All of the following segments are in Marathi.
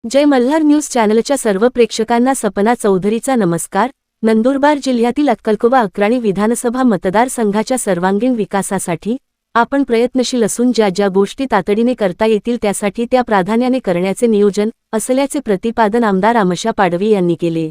जय मल्हार न्यूज चॅनलच्या सर्व प्रेक्षकांना सपना चौधरीचा नमस्कार। नंदुरबार जिल्ह्यातील अक्कलकोवा अक्राणी विधानसभा मतदारसंघाच्या सर्वांगीण विकासासाठी आपण प्रयत्नशील असून ज्या गोष्टी तातडीने करता येतील त्यासाठी त्या प्राधान्याने करण्याचे नियोजन असल्याचे प्रतिपादन आमदार आमशा पाडवी यांनी केले।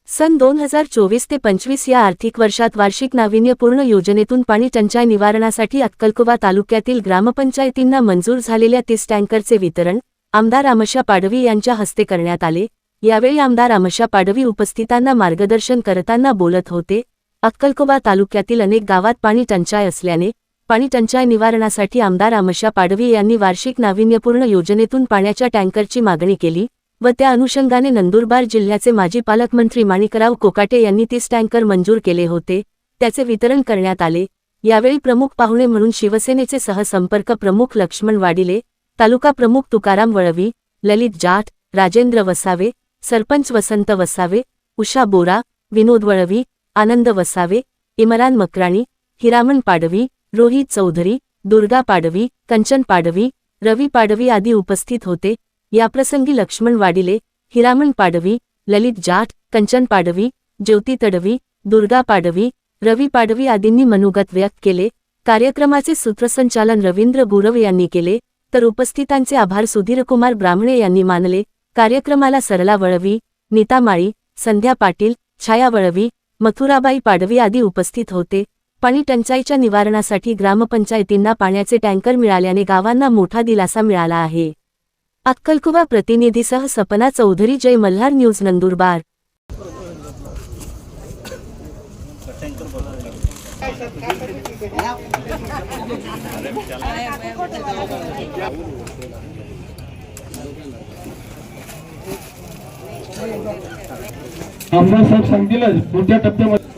सन 2024 ते 25 या आर्थिक वर्षात वार्षिक नाविन्यपूर्ण योजनेतून पाणी टंचाई निवारणासाठी अक्कलकोवा तालुक्यातील ग्रामपंचायतींना मंजूर झालेल्या 30 टँकरचे वितरण आमदार आमशा पाडवी यांच्या हस्ते करण्यात आले। यावेळी आमदार आमशा पाडवी उपस्थितांना मार्गदर्शन करताना बोलत होते। अक्कलकोवा तालुक्यातील अनेक गावात पाणी टंचाई असल्याने पाणी टंचाई निवारणासाठी आमदार आमशा पाडवी यांनी वार्षिक नाविन्यपूर्ण योजनेतून पाण्याच्या टँकरची मागणी केली व त्या अनुषंगाने नंदुरबार जिल्ह्याचे माजी पालकमंत्री माणिकराव कोकाटे यांनी 30 टँकर मंजूर केले होते, त्याचे वितरण करण्यात आले। यावेळी प्रमुख पाहुणे म्हणून शिवसेनेचे सहसंपर्क प्रमुख लक्ष्मण वाडिले, तालुका प्रमुख तुकाराम वळवी, ललित जाट, राजेंद्र वसावे, सरपंच वसंत वसावे, उषा बोरा, विनोद वळवी, आनंद वसावे, इमरान मकराणी, हिरामण पाडवी, रोहित चौधरी, दुर्गा पाडवी, कंचन पाडवी, रवी पाडवी आदी उपस्थित होते। याप्रसंगी लक्ष्मण वाडिले, हिरामण पाडवी, ललित जाट, कंचन पाडवी, ज्योती तडवी, दुर्गा पाडवी, रवी पाडवी आदींनी मनोगत व्यक्त केले। कार्यक्रमाचे सूत्रसंचालन रवींद्र गुरव यांनी केले, तर उपस्थितांचे आभार सुधीरकुमार ब्राह्मणे यांनी मानले। कार्यक्रमाला सरला वळवी, नीता माळी, संध्या पाटील, छाया वळवी, मथुराबाई पाडवी आदी उपस्थित होते। पाणी टंचाईच्या निवारणासाठी ग्रामपंचायतींना पाण्याचे टँकर मिळाल्याने गावांना मोठा दिलासा मिळाला आहे। अक्कलकोवा प्रतिनिधीसह सपना चौधरी, जय मल्हार न्यूज नंदुरबार। आमदार साहेब सांगतील पुढच्या टप्प्यामध्ये